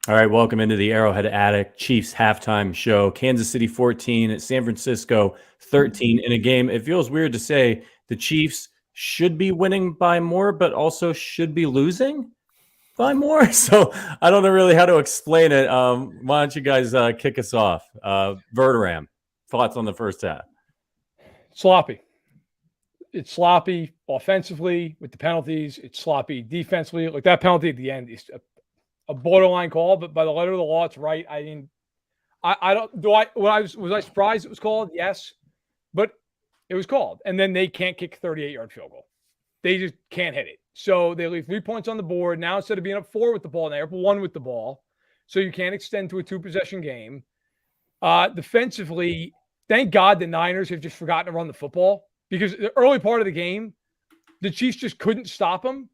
All right, welcome into the Arrowhead Addict Chiefs halftime show. Kansas City 14 at San Francisco 13 in a game. It feels weird to say the Chiefs should be winning by more, but also should be losing by more. So I don't know really how to explain it. Why don't you guys kick us off? Verderam, thoughts on the first half? Sloppy. It's sloppy offensively with the penalties. It's sloppy defensively. Like that penalty at the end is a borderline call, but by the letter of the law, it's right. Was I surprised it was called? Yes, but it was called. And then they can't kick a 38-yard field goal. They just can't hit it. So they leave 3 points on the board. Now, instead of being up 4 with the ball, they're up 1 with the ball. So you can't extend to a 2-possession game. Defensively, thank God the Niners have just forgotten to run the football, because the early part of the game, the Chiefs just couldn't stop them.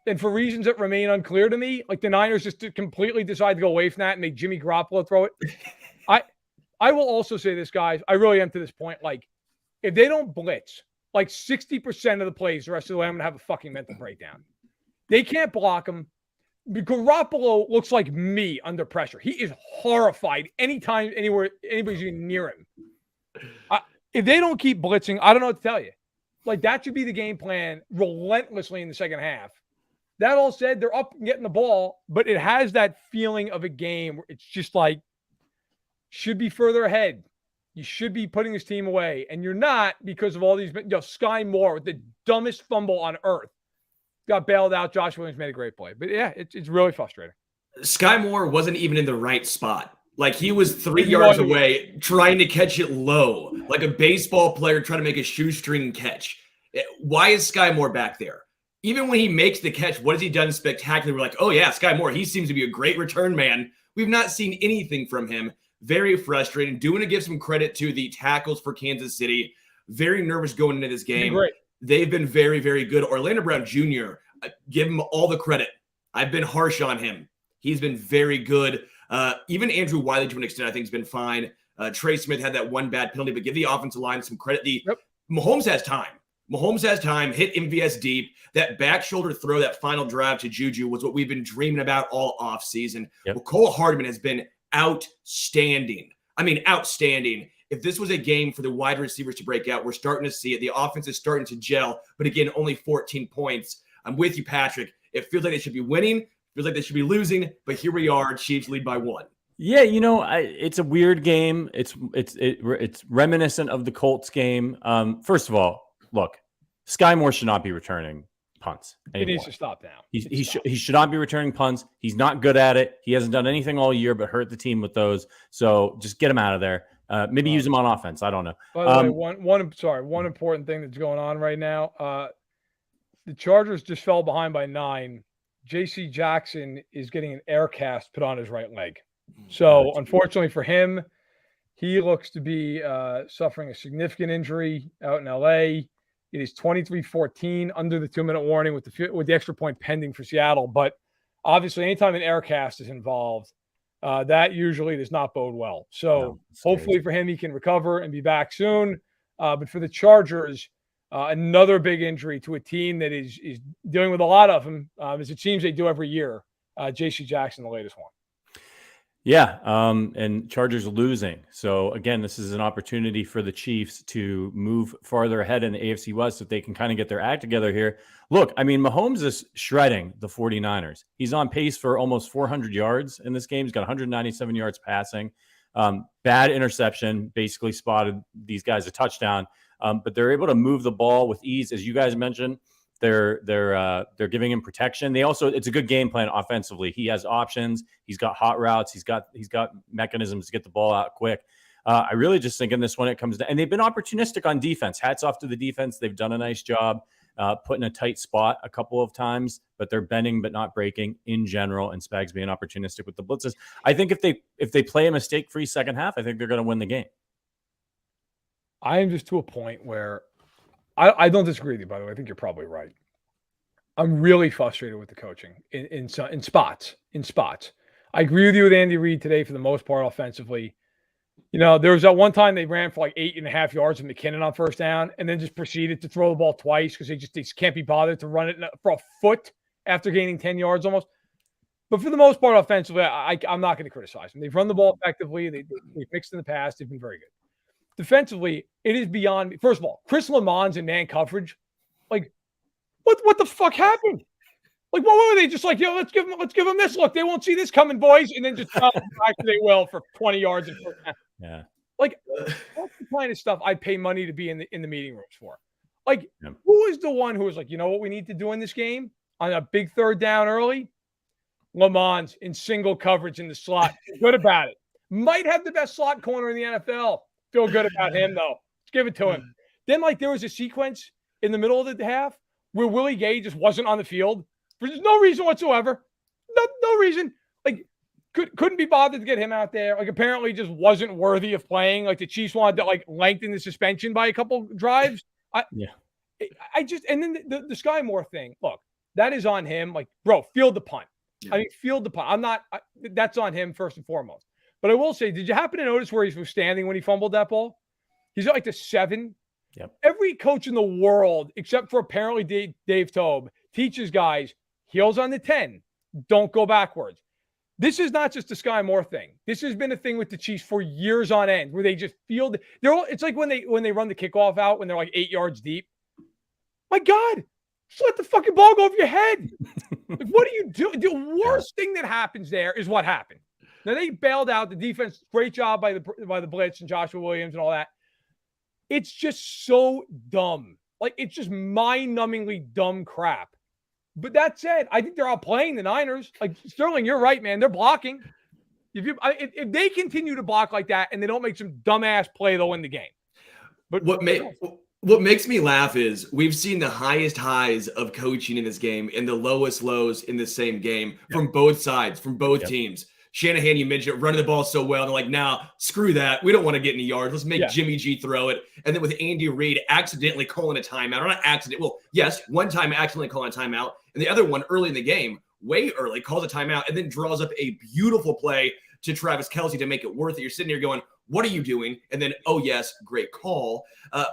And for reasons that remain unclear to me, like the Niners just completely decide to go away from that and make Jimmy Garoppolo throw it. I will also say this, guys. I really am to this point. Like, if they don't blitz, like 60% of the plays the rest of the way, I'm going to have a fucking mental breakdown. They can't block him. Garoppolo looks like me under pressure. He is horrified anytime, anywhere, anybody's even near him. If they don't keep blitzing, I don't know what to tell you. Like, that should be the game plan relentlessly in the second half. That all said, they're up and getting the ball, but it has that feeling of a game where it's just like, should be further ahead. You should be putting this team away, and you're not, because of all these. Sky Moore with the dumbest fumble on earth got bailed out. Josh Williams made a great play, but yeah, it's really frustrating. Sky Moore wasn't even in the right spot. Like, he was 3 yards away trying to catch it low, like a baseball player trying to make a shoestring catch. Why is Sky Moore back there? Even when he makes the catch, what has he done spectacular? We're like, oh yeah, Sky Moore, he seems to be a great return man. We've not seen anything from him. Very frustrating. Do want to give some credit to the tackles for Kansas City. Very nervous going into this game. They've been very, very good. Orlando Brown Jr., give him all the credit. I've been harsh on him. He's been very good. Even Andrew Wiley, to an extent, I think has been fine. Trey Smith had that one bad penalty, but give the offensive line some credit. Mahomes has time. Mahomes has time, hit MVS deep. That back shoulder throw, that final drive to Juju was what we've been dreaming about all offseason. Well, Cole Hardman has been outstanding. I mean, outstanding. If this was a game for the wide receivers to break out, we're starting to see it. The offense is starting to gel, but again, only 14 points. I'm with you, Patrick. It feels like they should be winning. It feels like they should be losing, but here we are. Chiefs lead by 1. Yeah, it's a weird game. It's reminiscent of the Colts game. First of all, look, Sky Moore should not be returning punts anymore. He needs to stop now. He should not be returning punts. He's not good at it. He hasn't done anything all year but hurt the team with those. So just get him out of there. Maybe use him on offense. I don't know. By the way, one important thing that's going on right now. The Chargers just fell behind by 9. J.C. Jackson is getting an air cast put on his right leg. So unfortunately for him, he looks to be suffering a significant injury out in L.A. It is 23-14 under the 2-minute warning with the extra point pending for Seattle. But obviously, anytime an air cast is involved, that usually does not bode well. So hopefully for him, he can recover and be back soon. But for the Chargers, another big injury to a team that is dealing with a lot of them, as it seems they do every year. J.C. Jackson, the latest one. Yeah, and Chargers losing. So, again, this is an opportunity for the Chiefs to move farther ahead in the AFC West so they can kind of get their act together here. Look, I mean, Mahomes is shredding the 49ers. He's on pace for almost 400 yards in this game. He's got 197 yards passing. Bad interception, basically spotted these guys a touchdown. But they're able to move the ball with ease, as you guys mentioned. They're giving him protection. It's a good game plan offensively. He has options. He's got hot routes. He's got mechanisms to get the ball out quick. I really just think in this one it comes down, and they've been opportunistic on defense. Hats off to the defense. They've done a nice job putting a tight spot a couple of times, but they're bending but not breaking in general. And Spags being opportunistic with the blitzes. I think if they play a mistake-free second half, I think they're going to win the game. I am just to a point where I don't disagree with you, by the way. I think you're probably right. I'm really frustrated with the coaching in spots. I agree with you with Andy Reid today for the most part offensively. There was that one time they ran for like 8.5 yards with McKinnon on first down and then just proceeded to throw the ball twice because they just can't be bothered to run it for a foot after gaining 10 yards almost. But for the most part, offensively, I'm not going to criticize them. They've run the ball effectively. They've fixed in the past. They've been very good. Defensively, it is beyond me. First of all, Chris Lamons in man coverage. Like, what the fuck happened? Like, what were they just like? Let's give them this look. They won't see this coming, boys, and then just actually they will for 20 yards and yeah. Like, that's the kind of stuff I'd pay money to be in the meeting rooms for. Like, who is the one who was like, you know what we need to do in this game on a big third down early? Lamons in single coverage in the slot. Good about it. Might have the best slot corner in the NFL. Feel good about him though. Let's give it to him. Then there was a sequence in the middle of the half where Willie Gay just wasn't on the field. There's no reason whatsoever. No reason. Like, couldn't be bothered to get him out there. Like, apparently just wasn't worthy of playing. Like, the Chiefs wanted to lengthen the suspension by a couple drives. And then the Sky Moore thing. Look, that is on him. Like, bro, field the punt. Yeah. I mean, field the punt. That's on him first and foremost. But I will say, did you happen to notice where he was standing when he fumbled that ball? He's at the 7. Yep. Every coach in the world, except for apparently Dave Tobe, teaches guys, heels on the 10. Don't go backwards. This is not just a Sky Moore thing. This has been a thing with the Chiefs for years on end, where they just field. It's like when they run the kickoff out when they're like 8 yards deep. My God, just let the fucking ball go over your head. Like, what are you doing? The worst thing that happens there is what happened. Now they bailed out the defense. Great job by the blitz and Joshua Williams and all that. It's just so dumb. Like, it's just mind-numbingly dumb crap. But that said, I think they're outplaying the Niners. Like, Sterling, you're right, man. They're blocking. If they continue to block like that and they don't make some dumbass play, they'll win the game. But what makes me laugh is we've seen the highest highs of coaching in this game and the lowest lows in the same game from both sides, from both teams. Shanahan, you mentioned it, running the ball so well. They're like, nah, screw that. We don't want to get any yards. Let's make Jimmy G throw it. And then with Andy Reid accidentally calling a timeout, or not accident. Well, yes, one time accidentally calling a timeout, and the other one early in the game, way early, calls a timeout, and then draws up a beautiful play to Travis Kelce to make it worth it. You're sitting here going, what are you doing? And then, oh, yes, great call.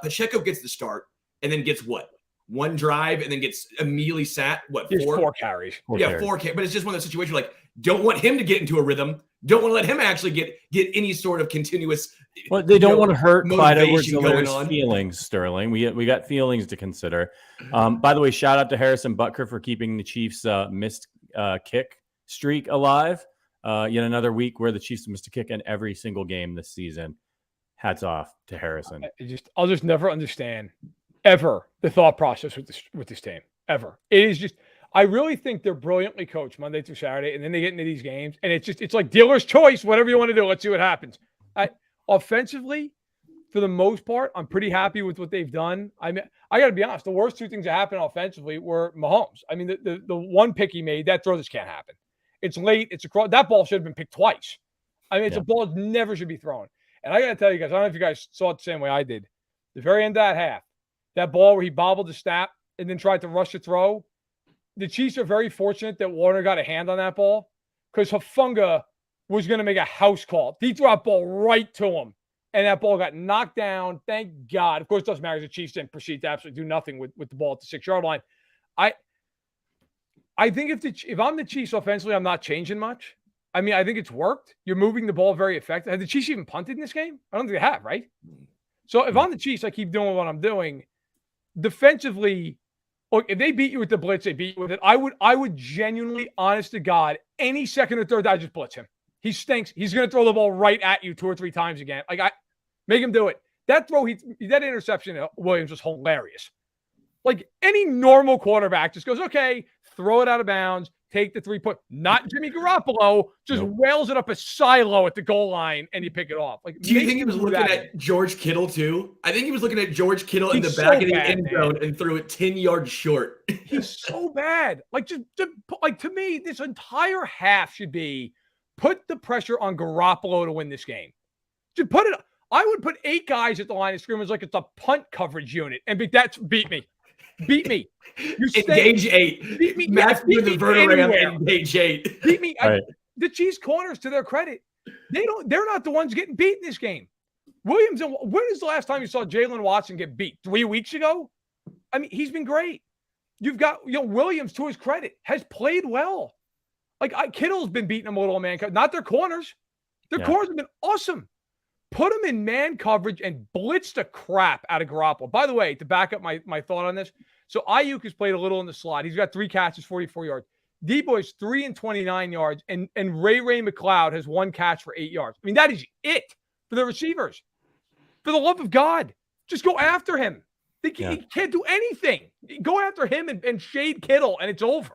Pacheco gets the start and then gets what? One drive and then gets immediately sat, what, 4 carries. 4 carries. But it's just one of those situations like, don't want him to get into a rhythm. Don't want to let him actually get any sort of continuous. Well, they don't want to hurt Clyde Edwards-Hilaire's feelings, Sterling. We got feelings to consider. By the way, shout out to Harrison Butker for keeping the Chiefs' missed kick streak alive. Yet another week where the Chiefs missed a kick in every single game this season. Hats off to Harrison. I'll just never understand ever the thought process with this team ever. It is just. I really think they're brilliantly coached Monday through Saturday, and then they get into these games, and it's like dealer's choice. Whatever you want to do, let's see what happens. Offensively, for the most part, I'm pretty happy with what they've done. I mean, I got to be honest. The worst 2 things that happened offensively were Mahomes. I mean, the one pick he made, that throw just can't happen. It's late. It's across. That ball should have been picked twice. I mean, it's a ball that never should be thrown. And I got to tell you guys, I don't know if you guys saw it the same way I did. The very end of that half, that ball where he bobbled the snap and then tried to rush the throw. The Chiefs are very fortunate that Warner got a hand on that ball because Hufanga was going to make a house call. He threw that ball right to him, and that ball got knocked down. Thank God. Of course, it doesn't matter. The Chiefs didn't proceed to absolutely do nothing with the ball at the 6-yard line. I think if I'm the Chiefs offensively, I'm not changing much. I mean, I think it's worked. You're moving the ball very effectively. Have the Chiefs even punted in this game? I don't think they have, right? So if I'm the Chiefs, I keep doing what I'm doing. Defensively, look, if they beat you with the blitz, they beat you with it. I would genuinely, honest to God, any second or third, I just blitz him. He stinks. He's going to throw the ball right at you 2 or 3 times again. Like, make him do it. That throw, that interception, Williams was hilarious. Like, any normal quarterback just goes, okay, throw it out of bounds, take the 3-point. Not Jimmy Garoppolo, just wails it up a silo at the goal line, and you pick it off. Like, do you think he was looking at George Kittle too? I think he was looking at George Kittle in the back of the end zone and threw it 10 yards short. He's so bad. Like, to me, this entire half should be put the pressure on Garoppolo to win this game. Just put it. I would put 8 guys at the line of scrimmage like it's a punt coverage unit and beat me. Beat me. Engage 8. Beat me. Match me the vertigram. Engage 8. Beat me. Right. The Chiefs corners, to their credit, they're not the ones getting beat in this game. Williams, when is the last time you saw Jalen Watson get beat? 3 weeks ago? I mean, he's been great. You've got Williams, to his credit, has played well. Like Kittle's been beating them a little man, not their corners. Their corners have been awesome. Put them in man coverage and blitz the crap out of Garoppolo. By the way, to back up my thought on this, so Ayuk has played a little in the slot. He's got 3 catches, 44 yards. Debo is 3 and 29 yards, and Ray McLeod has 1 catch for 8 yards. I mean, that is it for the receivers. For the love of God, just go after him. He can't do anything. Go after him and shade Kittle, and it's over.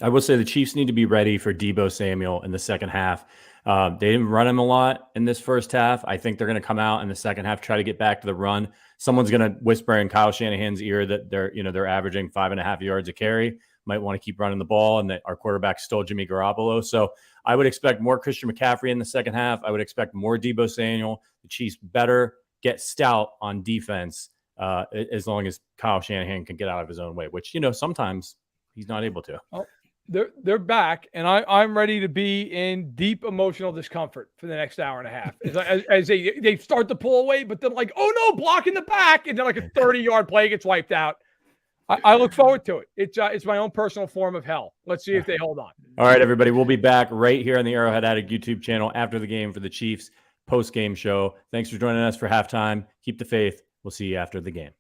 I will say the Chiefs need to be ready for Debo Samuel in the second half. They didn't run him a lot in this first half. I think they're going to come out in the second half, try to get back to the run. Someone's going to whisper in Kyle Shanahan's ear that they're averaging 5.5 yards a carry. Might want to keep running the ball, and that our quarterback stole Jimmy Garoppolo. So I would expect more Christian McCaffrey in the second half. I would expect more Debo Samuel. The Chiefs better get stout on defense as long as Kyle Shanahan can get out of his own way, which, sometimes he's not able to. Oh, they're back, and I'm ready to be in deep emotional discomfort for the next hour and a half. As they start to pull away, but then like, oh no, block in the back, and then like a 30-yard play gets wiped out. I look forward to it. It's my own personal form of hell. Let's see if they hold on. All right, everybody. We'll be back right here on the Arrowhead Addict YouTube channel after the game for the Chiefs post-game show. Thanks for joining us for halftime. Keep the faith. We'll see you after the game.